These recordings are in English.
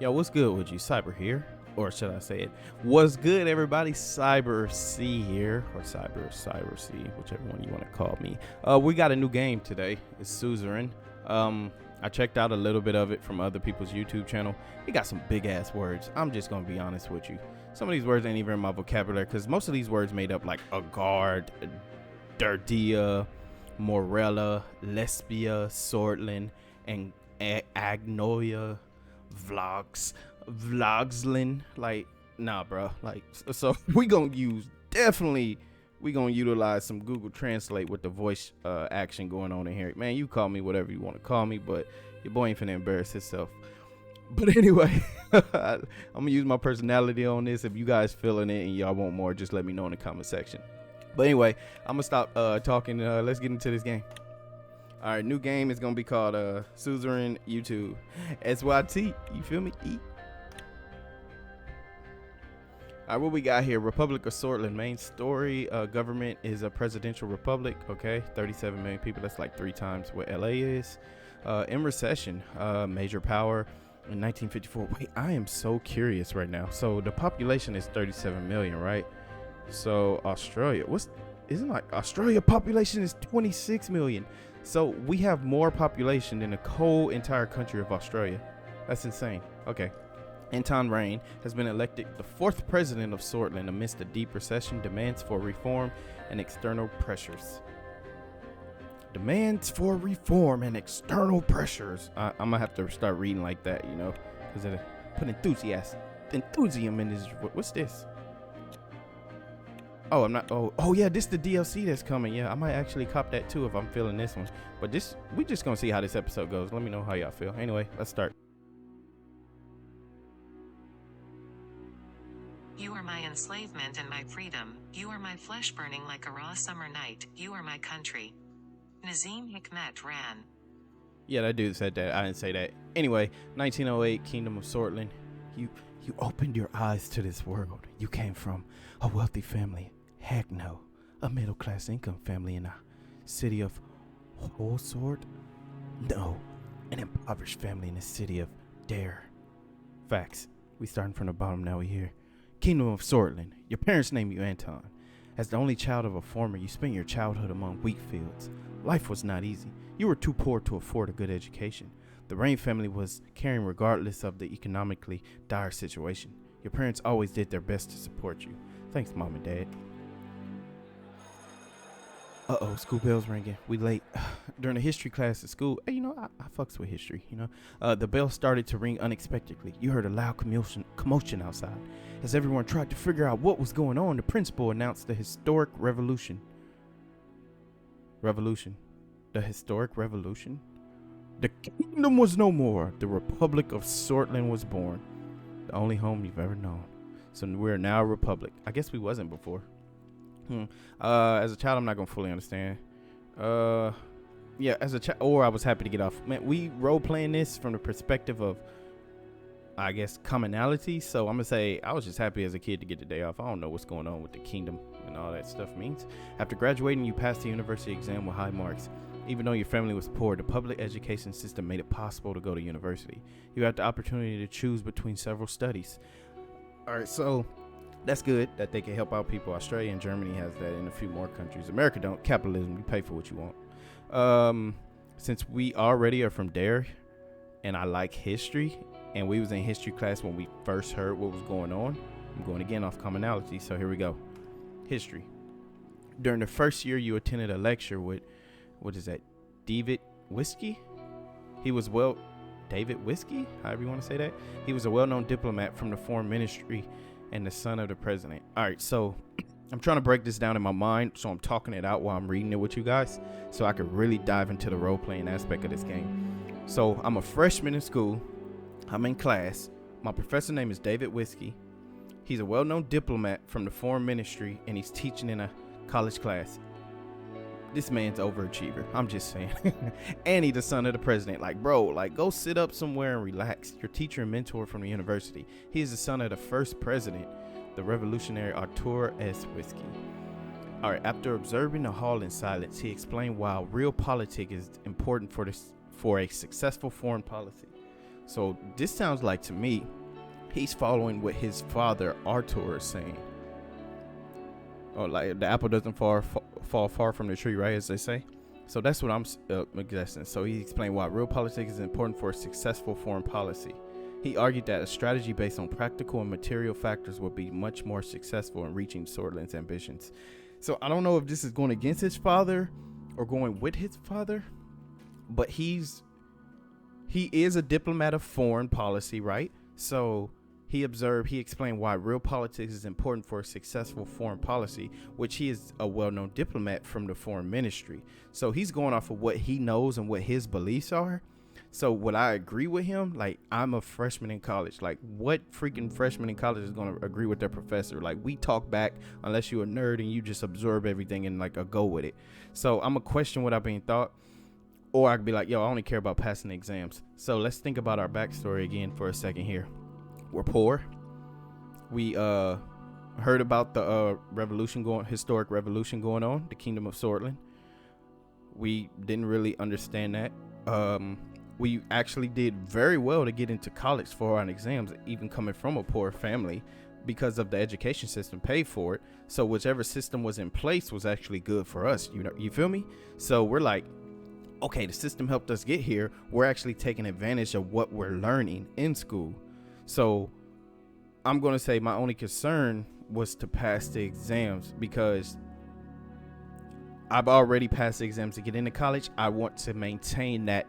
Yo, what's good with you? Cyber here. Or should I say it? What's good, everybody? Cyber C here. Or Cyber C, whichever one you want to call me. We got a new game today. It's Suzerain. I checked out a little bit of it from other people's YouTube channel. It got some big ass words. I'm just going to be honest with you. Some of these words ain't even in my vocabulary because most of these words made up like a guard, Derdia, Morella, Lesbia, Sordland, and Agnoia. Vlogslin, like, nah, bro. Like, so we gonna utilize some Google Translate with the voice action going on in here. Man, you call me whatever you want to call me, but your boy ain't finna embarrass himself. But anyway, I'm gonna use my personality on this. If you guys feeling it and y'all want more, just let me know in the comment section. But anyway, I'm gonna stop talking. Let's get into this game. All right, new game is gonna be called Suzerain YouTube. SYT, you feel me? All right, what we got here? Republic of Sordland. Main story: government is a presidential republic. Okay, 37 million people. That's like 3 times what LA is. In recession, major power in 1954. Wait, I am so curious right now. So the population is 37 million, right? So Australia, isn't like Australia population is 26 million. So we have more population than the whole entire country of Australia. That's insane. Okay. Anton Rayne has been elected the 4th president of Sordland amidst a deep recession, demands for reform and external pressures. Demands for reform and external pressures. I'm going to have to start reading like that, you know, because it put enthusiasm in this. What's this? Oh, I'm not. Oh yeah, this is the DLC that's coming. Yeah, I might actually cop that too if I'm feeling this one. But we just gonna see how this episode goes. Let me know how y'all feel. Anyway, let's start. You are my enslavement and my freedom. You are my flesh burning like a raw summer night. You are my country. Nazim Hikmet Ran. Yeah, that dude said that. I didn't say that. Anyway, 1908, Kingdom of Sordland. You opened your eyes to this world. You came from a wealthy family. Heck no, a middle-class income family in a city of Holsort? No, an impoverished family in the city of Dare. Facts. We starting from the bottom, now we here. Kingdom of Sordland. Your parents named you Anton. As the only child of a farmer, you spent your childhood among wheat fields. Life was not easy. You were too poor to afford a good education. The Rayne family was caring regardless of the economically dire situation. Your parents always did their best to support you. Thanks, Mom and Dad. Uh-oh, school bell's ringing. We late. During a history class at school, hey, you know, I fucks with history, you know. The bell started to ring unexpectedly. You heard a loud commotion outside. As everyone tried to figure out what was going on, the principal announced the historic revolution. The historic revolution? The kingdom was no more. The Republic of Sordland was born. The only home you've ever known. So we're now a republic. I guess we wasn't before. As a child, I'm not gonna fully understand. Yeah, as a child, or I was happy to get off. Man, we role playing this from the perspective of, I guess, commonality. So I'm gonna say I was just happy as a kid to get the day off. I don't know what's going on with the kingdom and all that stuff means. After graduating, you passed the university exam with high marks. Even though your family was poor, the public education system made it possible to go to university. You had the opportunity to choose between several studies. All right, so that's good that they can help out people. Australia and Germany has that, in a few more countries. America don't. Capitalism, you pay for what you want. Since we already are from there, and I like history, and we was in history class when we first heard what was going on, I'm going again off commonality, so here we go. History. During the first year, you attended a lecture with, what is that, David Whiskey? David Whiskey, however you want to say that. He was a well-known diplomat from the foreign ministry and the son of the president. All right, so I'm trying to break this down in my mind, so I'm talking it out while I'm reading it with you guys, so I can really dive into the role-playing aspect of this game. So I'm a freshman in school. I'm in class. My professor name is David Whiskey. He's a well-known diplomat from the foreign ministry, and he's teaching in a college class. This man's overachiever. I'm just saying. And he's the son of the president. Like, bro, like, go sit up somewhere and relax. Your teacher and mentor from the university. He is the son of the first president, the revolutionary Arthur S. Whiskey. All right, after observing the hall in silence, he explained why real politics is important for a successful foreign policy. So this sounds like to me, he's following what his father Arthur is saying. Oh, like the apple doesn't fall far from the tree, right? As they say. So that's what I'm guessing. So he explained why real politics is important for a successful foreign policy. He argued that a strategy based on practical and material factors would be much more successful in reaching Sordland's ambitions. So I don't know if this is going against his father or going with his father, but he is a diplomat of foreign policy, right? So he explained why real politics is important for a successful foreign policy, which he is a well-known diplomat from the foreign ministry. So he's going off of what he knows and what his beliefs are. So would I agree with him? Like, I'm a freshman in college. Like, what freaking freshman in college is going to agree with their professor? Like, we talk back unless you're a nerd and you just absorb everything and like go with it. So I'm going to question what I've been thought. Or I could be like, yo, I only care about passing the exams. So let's think about our backstory again for a second here. We're poor. We heard about the historic revolution going on, the Kingdom of Sordland. We didn't really understand that. We actually did very well to get into college for our exams, even coming from a poor family, because of the education system paid for it. So whichever system was in place was actually good for us. You feel me? So we're like, okay, the system helped us get here. We're actually taking advantage of what we're learning in school. So I'm going to say my only concern was to pass the exams, because I've already passed the exams to get into college. I want to maintain that,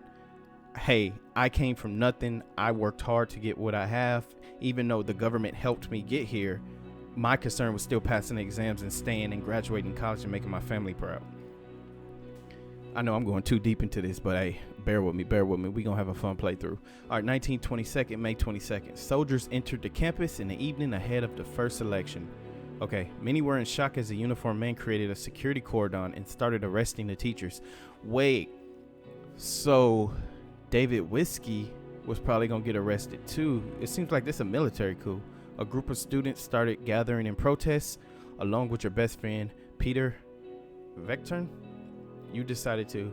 hey, I came from nothing. I worked hard to get what I have. Even though the government helped me get here, my concern was still passing the exams and staying and graduating college and making my family proud. I know I'm going too deep into this, but hey, bear with me. We're going to have a fun playthrough. All right, May 22nd. Soldiers entered the campus in the evening ahead of the first election. Okay, many were in shock as a uniformed man created a security cordon and started arresting the teachers. Wait, so David Whiskey was probably going to get arrested too. It seems like this is a military coup. A group of students started gathering in protest along with your best friend, Peter Vectern. You decided to,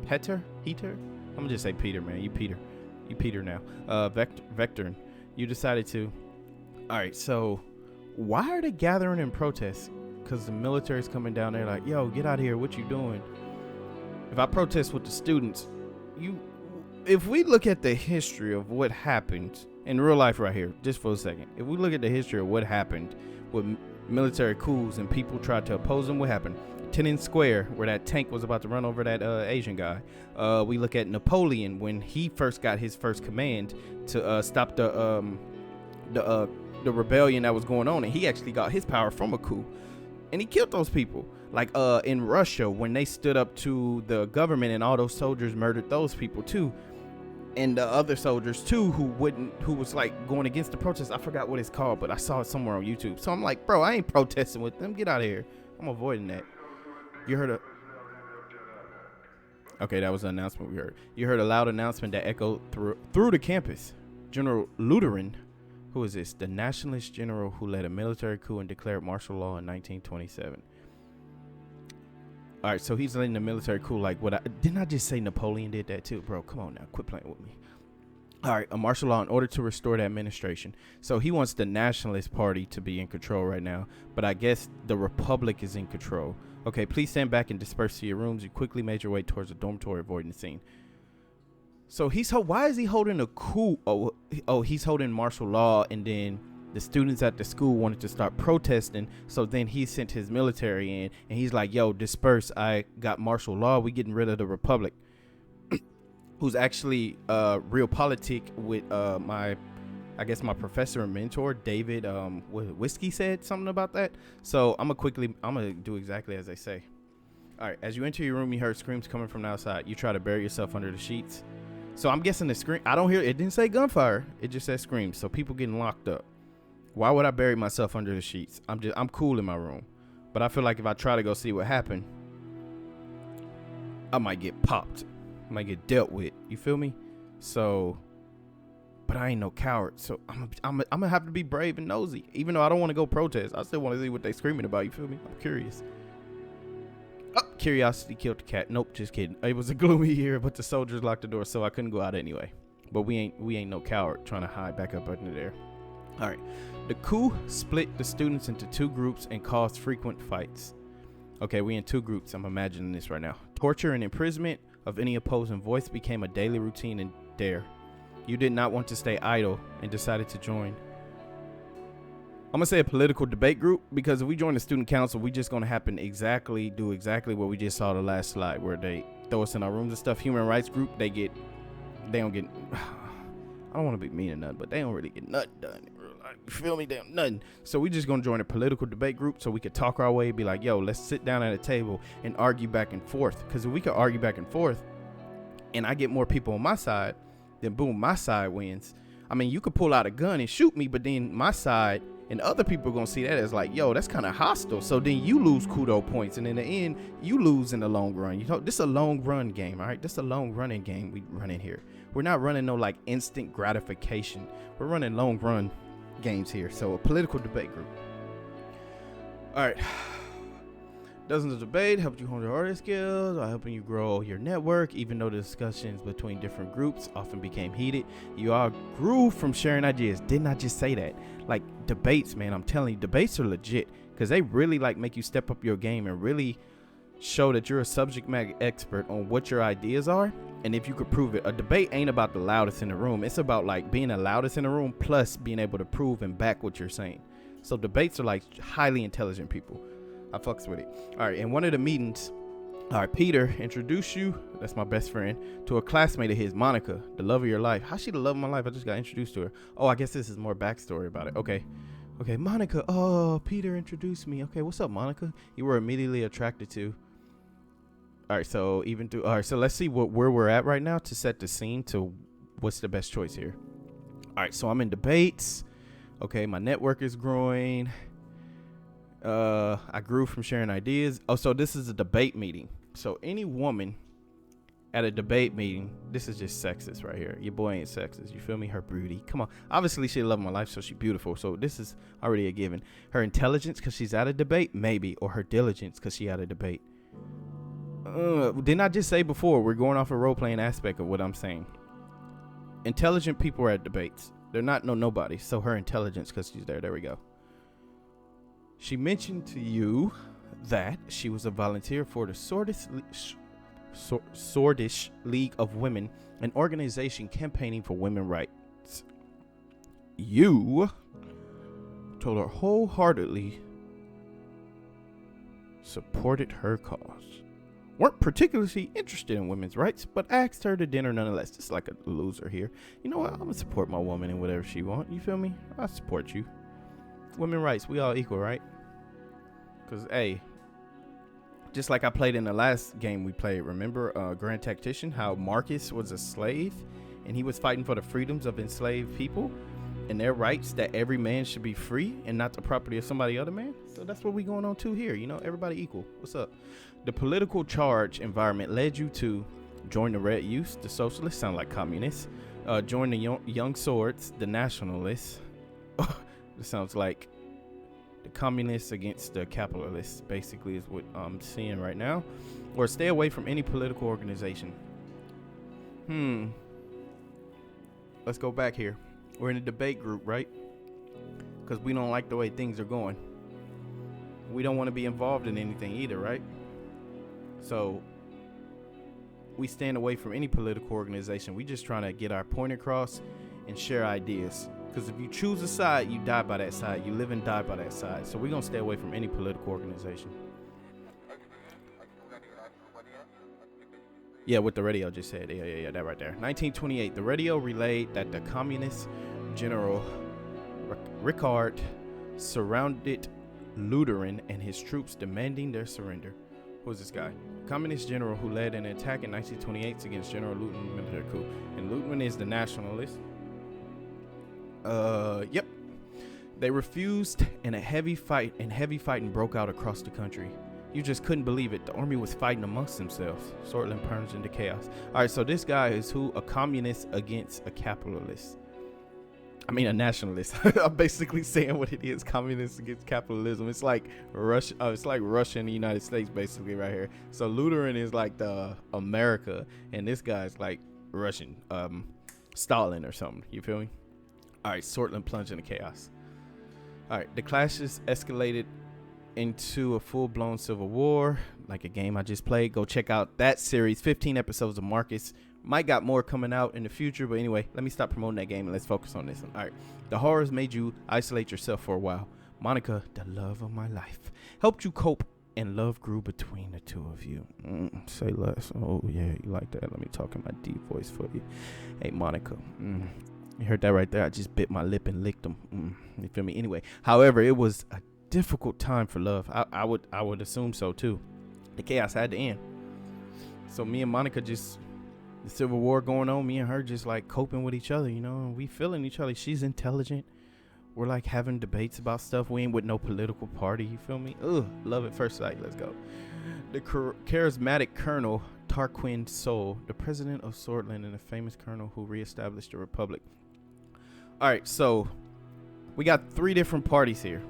Heter? I'm gonna just say Peter, man. You Peter now. Vectern. You decided to. All right, so why are they gathering in protest? Because the military's coming down there like, yo, get out of here. What you doing? If I protest with the students, if we look at the history of what happened in real life right here, just for a second, if we look at the history of what happened with military coups and people tried to oppose them, what happened? Tiananmen Square, where that tank was about to run over that Asian guy. We look at Napoleon when he first got his first command to stop the rebellion that was going on, and he actually got his power from a coup, and he killed those people. Like in Russia, when they stood up to the government, and all those soldiers murdered those people too, and the other soldiers too who was like going against the protest. I forgot what it's called, but I saw it somewhere on YouTube. So I'm like, bro, I ain't protesting with them. Get out of here. I'm avoiding that. You heard okay, that was an announcement we heard. You heard a loud announcement that echoed through the campus. General Lutheran, who is this? The nationalist general who led a military coup and declared martial law in 1927. All right, so he's leading the military coup. Like, didn't I just say Napoleon did that too? Bro, come on now. Quit playing with me. All right, a martial law in order to restore the administration. So he wants the Nationalist Party to be in control right now, but I guess the Republic is in control. Okay, please stand back and disperse to your rooms. You quickly made your way towards the dormitory, avoiding the scene. So why is he holding a coup? He's holding martial law, and then the students at the school wanted to start protesting. So then he sent his military in, and he's like, yo, disperse. I got martial law. We getting rid of the Republic. Who's actually realpolitik with my professor and mentor, David Whiskey, said something about that. So I'm gonna do exactly as they say. All right, as you enter your room, you heard screams coming from the outside. You try to bury yourself under the sheets. So I'm guessing the scream, I don't hear, it didn't say gunfire. It just said screams. So people getting locked up. Why would I bury myself under the sheets? I'm cool in my room. But I feel like if I try to go see what happened, I might get popped. I might get dealt with. You feel me? So, but I ain't no coward. So I'm gonna have to be brave and nosy. Even though I don't want to go protest, I still want to see what they screaming about. You feel me? I'm curious. Oh, curiosity killed the cat. Nope, just kidding. It was a gloomy year, but the soldiers locked the door, so I couldn't go out anyway. but we ain't no coward trying to hide back up under there. All right. The coup split the students into two groups and caused frequent fights. Okay, we in two groups. I'm imagining this right now. Torture and imprisonment of any opposing voice became a daily routine in Dare. You did not want to stay idle and decided to join. I'm going to say a political debate group, because if we join the student council, we just going to do exactly what we just saw the last slide, where they throw us in our rooms and stuff. Human rights group, they don't get, I don't want to be mean or nothing, but they don't really get nothing done. You feel me? Damn, nothing. So we just going to join a political debate group so we could talk our way, be like, yo, let's sit down at a table and argue back and forth. Because if we could argue back and forth and I get more people on my side, then boom, my side wins. I mean, you could pull out a gun and shoot me, but then my side and other people are going to see that as like, yo, that's kind of hostile. So then you lose kudo points. And in the end, you lose in the long run. You know, this is a long run game, all right? This is a long running game we running here. We're not running no like instant gratification. We're running long run games here. So a political debate group. All right. Dozens of debate helped you hone your artist skills while helping you grow your network. Even though the discussions between different groups often became heated, you all grew from sharing ideas. Didn't I just say that? Like debates, man, I'm telling you, debates are legit, because they really like make you step up your game and really show that you're a subject matter expert on what your ideas are. And if you could prove it, a debate ain't about the loudest in the room. It's about like being the loudest in the room plus being able to prove and back what you're saying. So debates are like highly intelligent people. I fucks with it. All right. In one of the meetings, all right, Peter introduced you, that's my best friend, to a classmate of his, Monica, the love of your life. How's she the love of my life? I just got introduced to her. Oh, I guess this is more backstory about it. Okay. Okay, Monica. Oh, Peter introduced me. Okay, what's up, Monica? You were immediately attracted to. All right, so so let's see where we're at right now to set the scene to what's the best choice here. All right, so I'm in debates. Okay, my network is growing. I grew from sharing ideas. Oh, so this is a debate meeting. So any woman at a debate meeting, this is just sexist right here. Your boy ain't sexist. You feel me? Her beauty. Come on. Obviously, she love my life, so she beautiful. So this is already a given. Her intelligence, because she's at a debate, maybe. Or her diligence, because she at a debate. Didn't I just say before, we're going off a role-playing aspect of what I'm saying. Intelligent people are at debates. They're not nobody. So her intelligence, because she's there. There we go. She mentioned to you that she was a volunteer for the Swordish League of Women, an organization campaigning for women's rights. You told her wholeheartedly supported her cause. Weren't particularly interested in women's rights, but asked her to dinner nonetheless. Just like a loser here. You know what? I'm gonna support my woman in whatever she wants. You feel me? I support you. Women's rights, we all equal, right? Because, hey, just like I played in the last game we played, remember Grand Tactician, how Marcus was a slave and he was fighting for the freedoms of enslaved people and their rights, that every man should be free and not the property of somebody other man. So that's what we going on to here, you know, everybody equal. What's up? The political charge environment led you to join the Red Youth, the socialists, sound like communists, join the young Swords, the nationalists. This sounds like the communists against the capitalists, basically, is what I'm seeing right now. Or stay away from any political organization. Let's go back here. We're in a debate group, right? Because we don't like the way things are going. We don't want to be involved in anything either, right? So we stand away from any political organization. We just trying to get our point across and share ideas. Because if you choose a side, you die by that side. You live and die by that side. So we're going to stay away from any political organization. Yeah, what the radio just said. Yeah, that right there. 1928, the radio relayed that the communist general Ricard surrounded Lutheran and his troops, demanding their surrender. Who's this guy? Communist general who led an attack in 1928 against General Luton military coup. And Luton is the nationalist. Yep. They refused, and heavy fighting broke out across the country. You just couldn't believe it. The army was fighting amongst themselves. Sordland plunged into chaos. All right, so this guy is who? A communist against a capitalist. I mean, a nationalist. I'm basically saying what it is. Communists against capitalism. It's like Russia. It's like Russia and the United States, basically, right here. So Lutheran is like the America, and this guy's like Russian. Stalin or something. You feel me? All right, Sordland plunged into chaos. All right, the clashes escalated into a full-blown civil war, like a game I just played. Go check out that series, 15 episodes of Marcus. Might got more coming out in the future, but anyway, let me stop promoting that game and let's focus on this one. All right, the horrors made you isolate yourself for a while. Monica, the love of my life, helped you cope, and love grew between the two of you. Say less. Oh yeah, you like that? Let me talk in my deep voice for you. Hey Monica, you heard that right there? I just bit my lip and licked them. You feel me? Anyway, however, it was a difficult time for love. I would assume so too. The chaos had to end. So me and Monica just, the civil war going on, me and her just like coping with each other, you know, we feeling each other. She's intelligent. We're like having debates about stuff. We ain't with no political party, you feel me? Love at first sight. Let's go. The charismatic Colonel Tarquin Sol, the president of Sordland and a famous colonel who reestablished the republic. All right, so we got 3 different parties here.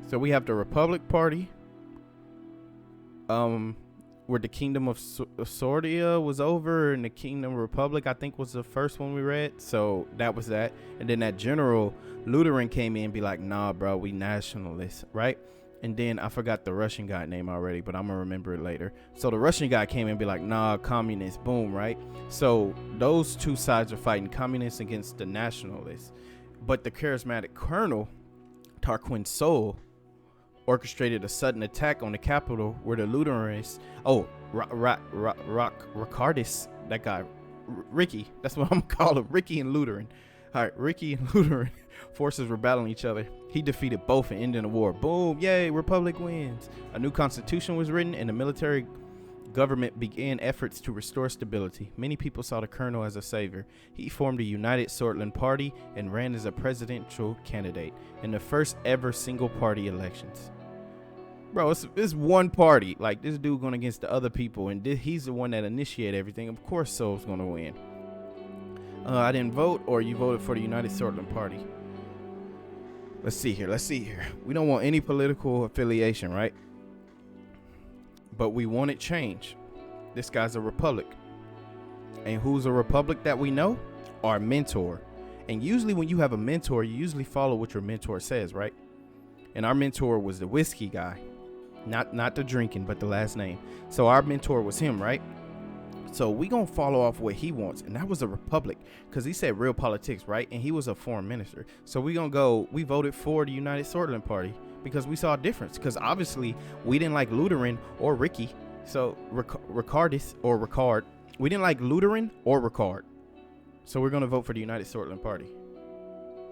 So we have the Republic Party, where the Kingdom of Sordia was over, and the Kingdom Republic, I think, was the first one we read. So that was that. And then that General Lutheran came in and be like, nah, bro, we nationalists, right? And then I forgot the Russian guy name already, but I'm going to remember it later. So the Russian guy came in and be like, nah, communist, boom, right? So those two sides are fighting, communists against the nationalists. But the charismatic Colonel, Tarquin Sol, orchestrated a sudden attack on the capital where the Lutheranists, Ricardis, that guy, Ricky, that's what I'm calling him, Ricky and Lutheran. All right, Ricky and Lutheran forces were battling each other. He defeated both and ended the war. Boom, yay, Republic wins. A new constitution was written and the military government began efforts to restore stability. Many people saw the colonel as a savior. He formed a united Sordland party and ran as a presidential candidate in the first ever single party elections. Bro, it's one party. Like, this dude going against the other people, and he's the one that initiated everything. Of course, Sol's going to win. I didn't vote, or you voted for the United Sordland Party. Let's see here. We don't want any political affiliation, right? But we wanted change. This guy's a republic. And who's a republic that we know? Our mentor. And usually when you have a mentor, you usually follow what your mentor says, right? And our mentor was the whiskey guy. Not the drinking, but the last name. So our mentor was him, right? So we gonna follow off what he wants, and that was a republic, because he said real politics, right? And he was a foreign minister. So we voted for the United Sordland Party because we saw a difference, because obviously we didn't like Lutheran or Ricky. So Ricardis or Ricard, we didn't like Lutheran or Ricard. So we're gonna vote for the United Sordland Party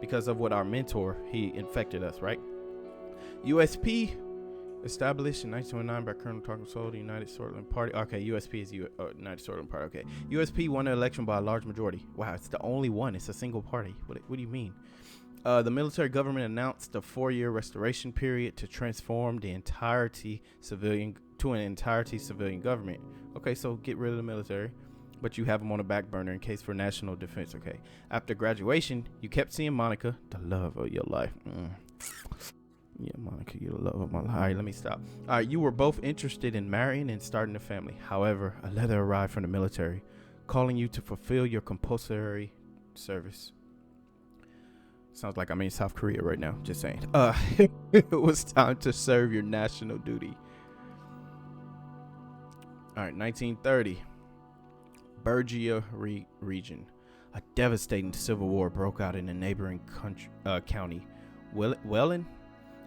because of what our mentor, he infected us, right? USP, established in 1929 by Colonel Tarquin Sol, the United Sordland Party. Okay, USP is United Sordland Party. Okay, USP won the election by a large majority. Wow, it's the only one. It's a single party. What do you mean? The military government announced a 4-year restoration period to transform the entirety civilian government. Okay, so get rid of the military, but you have them on the back burner in case for national defense. Okay. After graduation, you kept seeing Monica, the love of your life. Yeah, Monica, you're the love of my life. All right, let me stop. All right, you were both interested in marrying and starting a family. However, a letter arrived from the military calling you to fulfill your compulsory service. Sounds like I'm in South Korea right now. Just saying. It was time to serve your national duty. All right, 1930. Bergia region. A devastating civil war broke out in the neighboring county. Welland?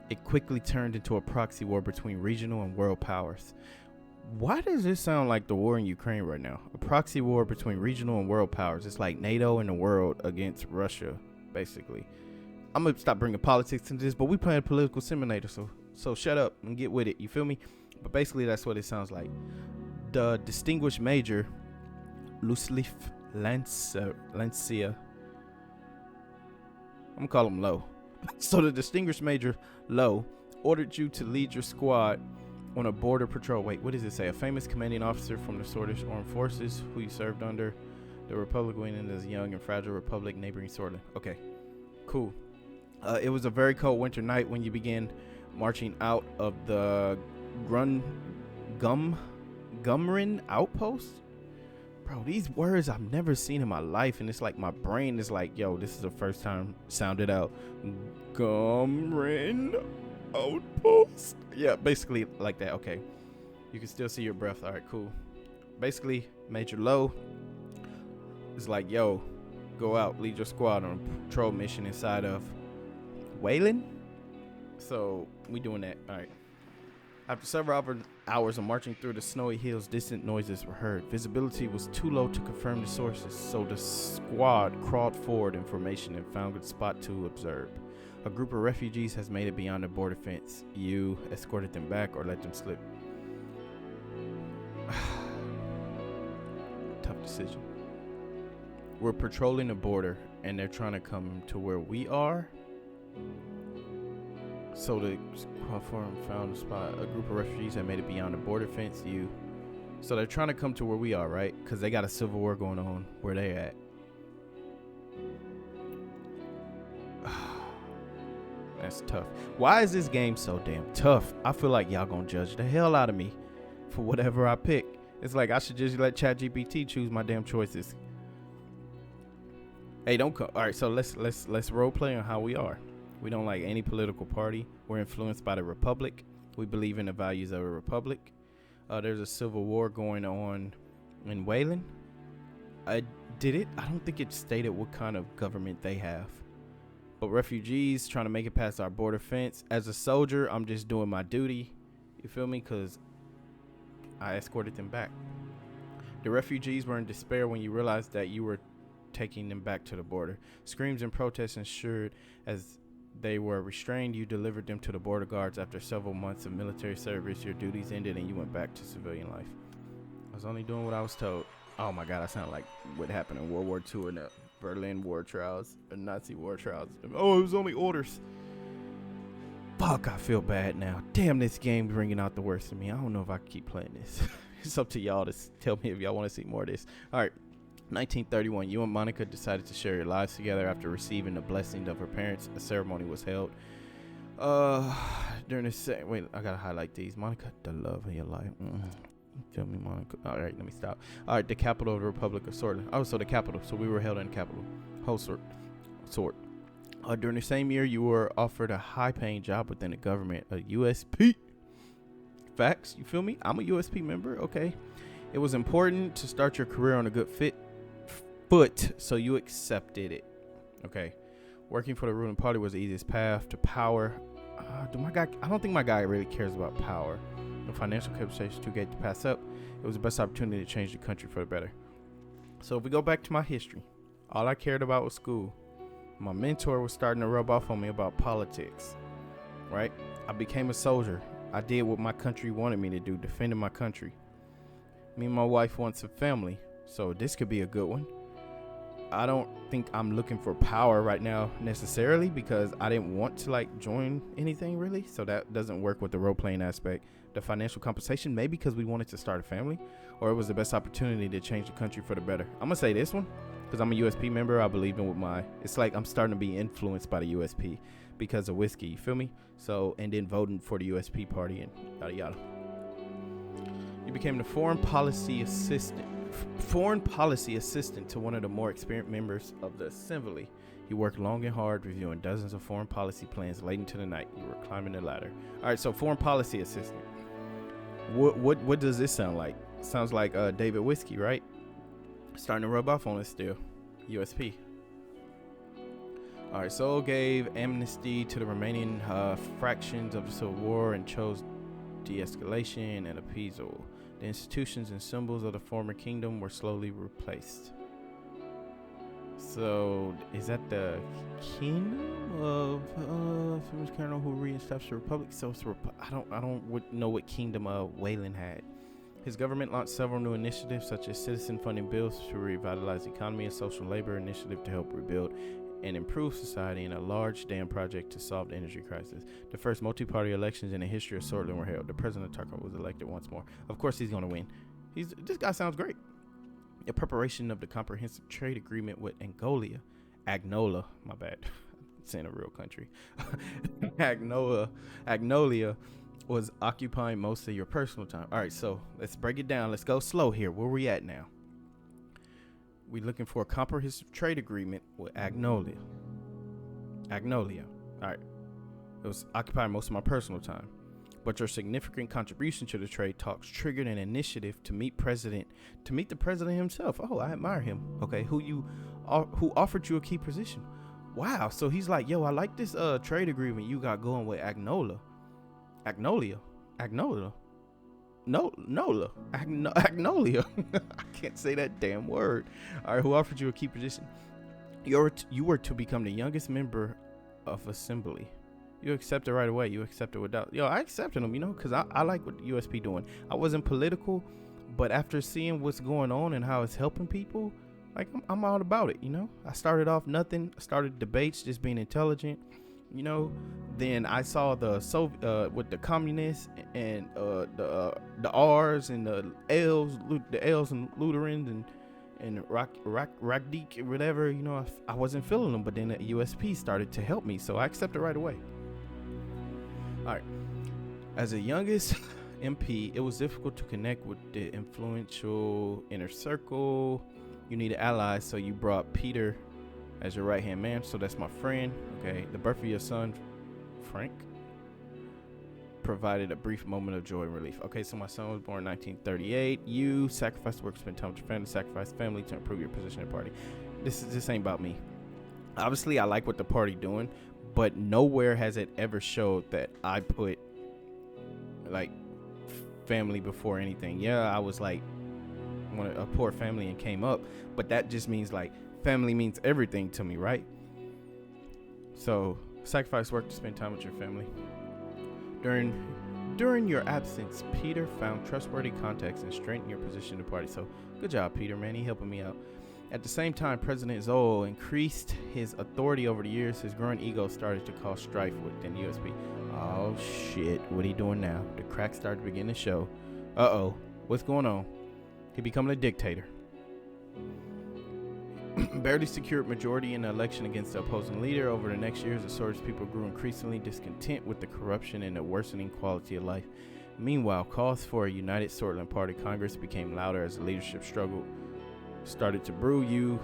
It quickly turned into a proxy war between regional and world powers. Why does this sound like the war in Ukraine right now? A proxy war between regional and world powers. It's like NATO and the world against Russia, basically. I'm going to stop bringing politics into this, but we playing a political simulator, so shut up and get with it. You feel me? But basically, that's what it sounds like. The distinguished major, Luslif Lancia, I'm going to call him Low. So the distinguished major, Low, ordered you to lead your squad on a border patrol. Wait, what does it say? A famous commanding officer from the Swedish Armed Forces who you served under. The Republic went as a young and fragile republic neighboring Sordland. Okay, cool. It was a very cold winter night when you began marching out of the Gumrin outpost. bro, these words I've never seen in my life, and it's like my brain is like, yo, this is the first time sounded out. Gumrin outpost. Yeah, basically like that. Okay, you can still see your breath. All right, cool. Basically, Major Low is like, yo, go out, lead your squad on a patrol mission inside of Wayland. So we doing that. All right. After several hours of marching through the snowy hills, distant noises were heard. Visibility was too low to confirm the sources, so the squad crawled forward in formation and found a spot to observe. A group of refugees has made it beyond the border fence. You escorted them back or let them slip? Tough decision. We're patrolling the border, and they're trying to come to where we are. So the squad found a spot. A group of refugees had made it beyond the border fence. So they're trying to come to where we are, right? Because they got a civil war going on where they at. That's tough. Why is this game so damn tough? I feel like y'all gonna judge the hell out of me for whatever I pick. It's like I should just let ChatGPT choose my damn choices. Hey, don't come. All right, so let's role play on how we are. We don't like any political party. We're influenced by the Republic. We believe in the values of a Republic. There's a civil war going on in Wayland. I don't think it stated what kind of government they have. But refugees trying to make it past our border fence. As a soldier, I'm just doing my duty. You feel me? Because I escorted them back. The refugees were in despair when you realized that you were taking them back to the border. Screams and protests ensued as they were restrained. You delivered them to the border guards. After several months of military service, your duties ended and you went back to civilian life. I was only doing what I was told. Oh my God, I sound like what happened in World War II and the Berlin war trials, the Nazi war trials. Oh, it was only orders. Fuck, I feel bad now. Damn, this game's bringing out the worst in me. I don't know if I can keep playing this. It's up to y'all to tell me if y'all want to see more of this. All right. 1931, you and Monica decided to share your lives together after receiving the blessing of her parents. A ceremony was held. During the wait, I gotta highlight these. Monica, the love of your life. Tell me, Monica. All right, let me stop. All right, the capital of the Republic of Sordland. Oh, so the capital. So we were held in the capital. Whole sort. During the same year, you were offered a high-paying job within the government, a USP. Facts, you feel me? I'm a USP member. Okay. It was important to start your career on a good foot, so you accepted it. Okay. Working for the ruling party was the easiest path to power. I don't think my guy really cares about power. The financial capabilities too great to pass up. It was the best opportunity to change the country for the better. So if we go back to my history, all I cared about was school. My mentor was starting to rub off on me about politics, right? I became a soldier. I did what my country wanted me to do, defending my country. Me and my wife want a family, so this could be a good one. I don't think I'm looking for power right now necessarily because I didn't want to join anything really. So that doesn't work with the role playing aspect. The financial compensation, maybe because we wanted to start a family, or it was the best opportunity to change the country for the better. I'm gonna say this one because I'm a USP member. I believe in it's like I'm starting to be influenced by the USP because of whiskey. You feel me? So, and then voting for the USP party and yada yada. You became the foreign policy assistant to one of the more experienced members of the assembly. You worked long and hard reviewing dozens of foreign policy plans late into the night. You were climbing the ladder. All right, so foreign policy assistant. What does this sound like? Sounds like David Whiskey, right? Starting to rub off on us still. USP. All right, Seoul gave amnesty to the remaining fractions of the Civil War and chose de-escalation and appeasal. The institutions and symbols of the former kingdom were slowly replaced. So, is that the kingdom of famous colonel who reestablished the republic? So, it's I don't know what kingdom Wayland had. His government launched several new initiatives, such as citizen funding bills to revitalize the economy, a social labor initiative to help rebuild and improve society, and a large dam project to solve the energy crisis. The first multi-party elections in the history of Sordland were held. The president was elected once more. Of course, he's going to win. This guy sounds great. The preparation of the comprehensive trade agreement with Agnola, my bad, it's in a real country. Agnolia was occupying most of your personal time. All right, so let's break it down. Let's go slow here. Where we at now? We looking for a comprehensive trade agreement with Agnolia. All right. It was occupying most of my personal time. But your significant contribution to the trade talks triggered an initiative to meet the president himself. Oh, I admire him. Okay, who offered you a key position. Wow. So he's like, yo, I like this trade agreement you got going with Agnolia. Agnolia. I can't say that damn word. All right, who offered you a key position? You were to become the youngest member of assembly. You accept it right away. You accept it without. Yo, I accepted them, because I like what USP doing. I wasn't political, but after seeing what's going on and how it's helping people, like I'm all about it. I started off nothing. Started debates, just being intelligent. Then I saw with the communists and the R's and the L's and Lutherans and Ragdik or whatever. I wasn't feeling them, but then the USP started to help me, so I accepted right away. All right. As the youngest MP, it was difficult to connect with the influential inner circle. You needed allies, so you brought Peter as your right-hand man. So that's my friend. Okay. The birth of your son, Frank, provided a brief moment of joy and relief. Okay, so my son was born in 1938. You sacrificed work, spend time with your family, sacrificed family to improve your position in the party. This ain't about me. Obviously, I like what the party doing, but nowhere has it ever showed that I put like family before anything. Yeah, I was like a poor family and came up, but that just means like family means everything to me, right? So sacrifice work to spend time with your family. During your absence, Peter found trustworthy contacts and strengthened your position in the party. So good job, Peter, man. He helping me out. At the same time, President Zoll increased his authority over the years. His growing ego started to cause strife within USP. Oh, shit. What he doing now? The cracks started to begin to show. Uh-oh. What's going on? He becoming a dictator. Barely secured majority in the election against the opposing leader. Over the next years, the Sordland people grew increasingly discontent with the corruption and the worsening quality of life. Meanwhile, calls for a united Sordland Party Congress became louder as the leadership struggle started to brew.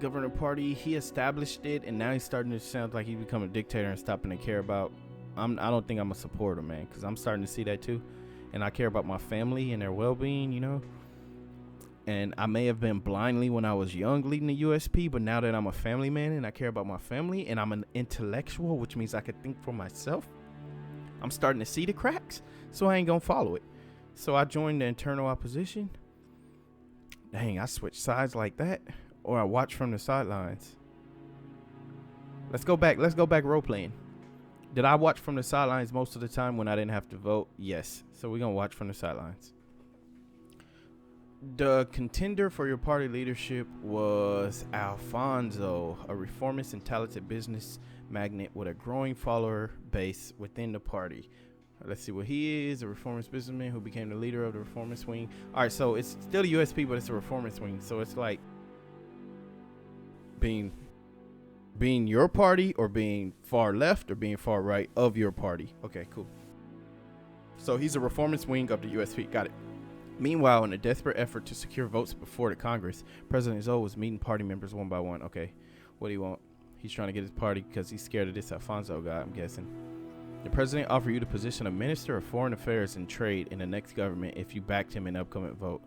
Governor party, he established it, and now he's starting to sound like he's become a dictator and stopping to care about. I don't think I'm a supporter, man, because I'm starting to see that too, and I care about my family and their well-being, and I may have been blindly when I was young leading the USP, but now that I'm a family man and I care about my family and I'm an intellectual, which means I can think for myself, I'm starting to see the cracks, so I ain't gonna follow it. So I joined the internal opposition. Dang, I switched sides like that, or I watch from the sidelines. Let's go back role playing. Did I watch from the sidelines most of the time when I didn't have to vote? Yes. So we're gonna watch from the sidelines. The contender for your party leadership was Alfonso, a reformist and talented business magnate with a growing follower base within the party. Let's see what he is. A reformist businessman who became the leader of the reformist wing. All right, so it's still the USP, but it's a reformist wing. So it's like being your party or being far left or being far right of your party. Okay, cool. So he's a reformist wing of the USP. Got it. Meanwhile, in a desperate effort to secure votes before the Congress, President Zoll was meeting party members one by one. Okay, what do you want? He's trying to get his party because he's scared of this Alfonso guy, I'm guessing. The president offered you the position of Minister of Foreign Affairs and Trade in the next government if you backed him in the upcoming vote.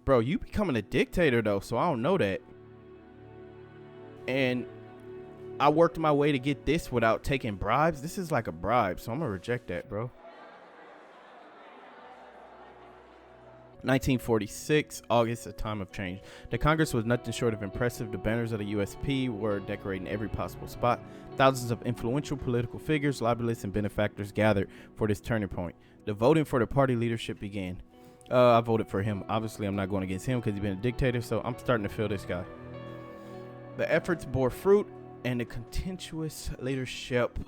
Bro, you becoming a dictator, though, so I don't know that. And I worked my way to get this without taking bribes. This is like a bribe, so I'm going to reject that, bro. 1946, August, a time of change. The Congress was nothing short of impressive. The banners of the USP were decorating every possible spot. Thousands of influential political figures, lobbyists, and benefactors gathered for this turning point. The voting for the party leadership began. I voted for him. Obviously, I'm not going against him because he's been a dictator, so I'm starting to feel this guy. The efforts bore fruit, and the contentious leadership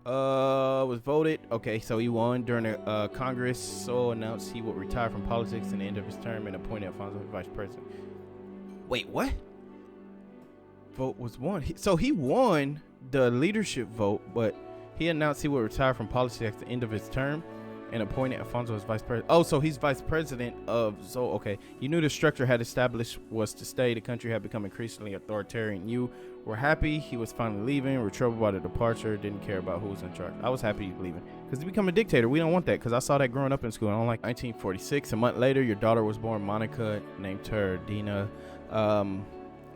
was voted. Okay, so he won during the Congress. So announced he would retire from politics at the end of his term and appointed Alfonso as vice president. Wait, what? Vote was won. So he won the leadership vote, but he announced he would retire from politics at the end of his term. and appointed Afonso as vice president. Oh, so he's vice president of. So okay, you knew the structure had established was to stay. The country had become increasingly authoritarian. You were happy he was finally leaving. Were troubled by the departure. Didn't care about who was in charge. I was happy he was leaving because he become a dictator. We don't want that because I saw that growing up in school. I don't like 1946. A month later, your daughter was born. Monica named her Dina.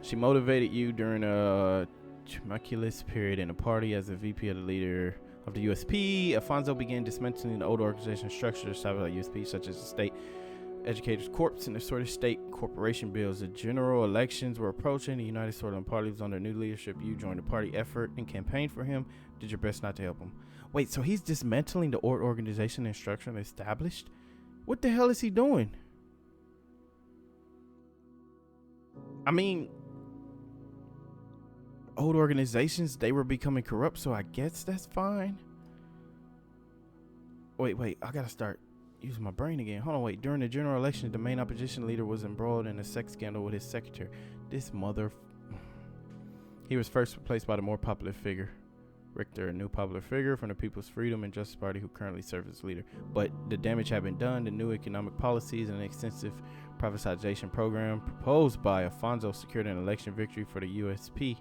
She motivated you during a tumultuous period in the party as a VP of the leader of the USP. Afonso began dismantling the old organization structure established by USP, such as the State Educators Corps and the sort of state corporation bills. The general elections were approaching. The United Sordland Party was under new leadership. You joined the party effort and campaigned for him. Did your best not to help him. Wait, so he's dismantling the old organization and structure established? What the hell is he doing? I mean, old organizations, they were becoming corrupt, so I guess that's fine. Wait, I gotta start using my brain again. Hold on, wait. During the general election, the main opposition leader was embroiled in a sex scandal with his secretary. This mother... He was first replaced by the more popular figure, Richter, a new popular figure from the People's Freedom and Justice Party who currently serves as leader. But the damage had been done. The new economic policies and an extensive privatization program proposed by Afonso secured an election victory for the USP.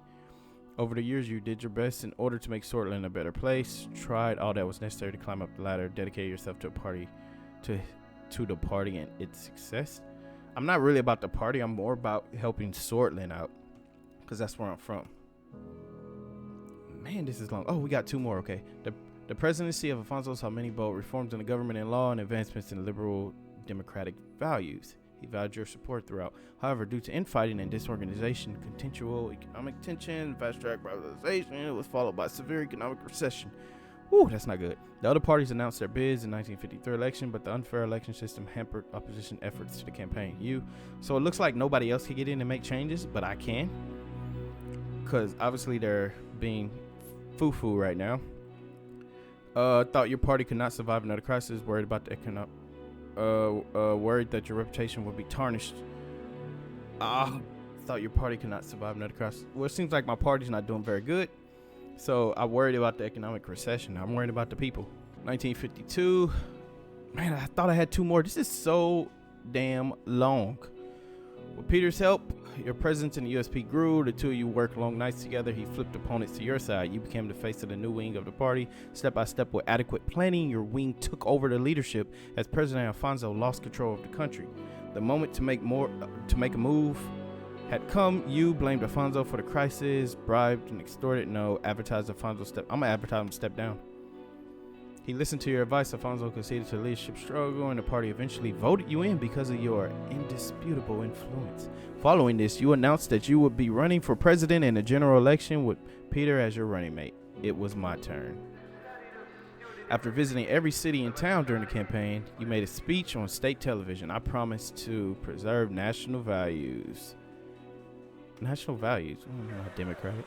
Over the years, you did your best in order to make Sordland a better place, tried all that was necessary to climb up the ladder, dedicated yourself to the party and its success. I'm not really about the party. I'm more about helping Sordland out because that's where I'm from. Man, this is long. Oh, we got two more. Okay. The presidency of Afonso saw many bold reforms in the government and law and advancements in liberal democratic values. He valued your support throughout. However, due to infighting and disorganization, continual economic tension, fast-track privatization, it was followed by severe economic recession. Whew, that's not good. The other parties announced their bids in 1953 election, but the unfair election system hampered opposition efforts to the campaign. So it looks like nobody else can get in and make changes, but I can. Because obviously they're being foo-foo right now. Thought your party could not survive another crisis, worried about the economic... worried that your reputation would be tarnished. Thought your party could not survive another crisis. Well, it seems like my party's not doing very good. So I worried about the economic recession. I'm worried about the people. 1952. Man, I thought I had two more. This is so damn long. With Peter's help, your presence in the USP grew. The two of you worked long nights together. He flipped opponents to your side. You became the face of the new wing of the party. Step by step, with adequate planning, your wing took over the leadership as President Afonso lost control of the country. The moment to make a move had come. You blamed Afonso for the crisis, bribed and extorted. No, advertised Afonso I'm gonna advertise him step down. He listened to your advice. Afonso conceded to the leadership struggle, and the party eventually voted you in because of your indisputable influence. Following this, you announced that you would be running for president in a general election with Peter as your running mate. It was my turn. After visiting every city in town during the campaign, you made a speech on state television. I promised to preserve national values. National values? Not democratic.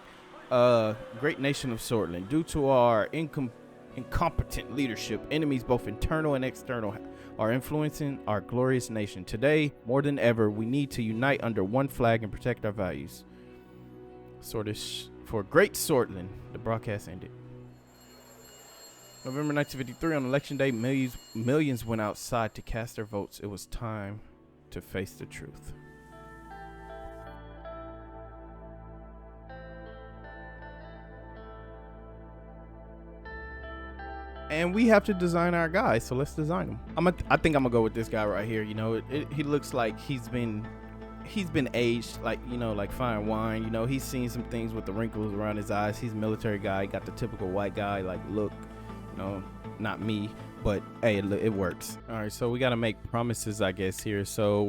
Great nation of Sordland. Due to our incompetent leadership, enemies both internal and external are influencing our glorious nation. Today, more than ever, we need to unite under one flag and protect our values. For great Sordland, the broadcast ended. November 1953, on election day, millions went outside to cast their votes. It was time to face the truth. And we have to design our guys, so let's design them. I think I'm gonna go with this guy right here. You know, he looks like he's been aged, like fine wine. You know, he's seen some things with the wrinkles around his eyes. He's a military guy. He got the typical white guy look. You know, not me, but hey, it works. All right, so we gotta make promises, I guess, here. So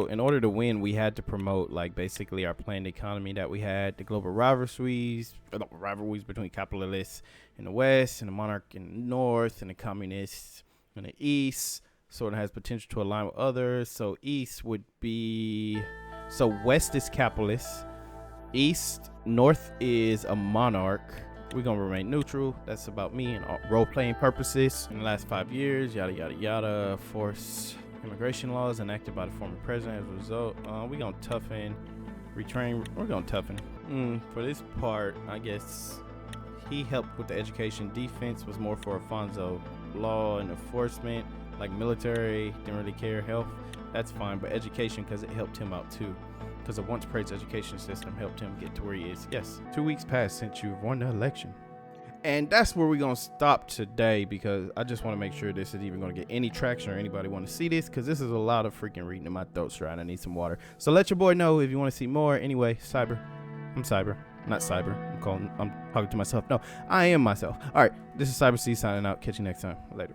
in order to win, we had to promote basically our planned economy that we had, the global rivalries between capitalists in the West and the monarch in the North and the communists in the East. Sort of has potential to align with others. So West is capitalist, North is a monarch. We're gonna remain neutral. That's about me and role-playing purposes. In the last 5 years, yada yada yada, forced immigration laws enacted by the former president. As a result, we're gonna toughen, retrain. We're gonna toughen. For this part, I guess he helped with the education. Defense was more for Afonso. law and enforcement, like military, didn't really care. Health, that's fine, but education, because it helped him out too. Because the once praised education system helped him get to where he is. Yes, 2 weeks passed since you've won the election. And that's where we're going to stop today, because I just want to make sure this is even going to get any traction or anybody want to see this, because this is a lot of freaking reading and my throat's dry and I need some water. So let your boy know if you want to see more. Anyway, Cyber. I'm Cyber. Not Cyber. I'm talking to myself. No, I am myself. All right, this is Cyber C signing out. Catch you next time. Later.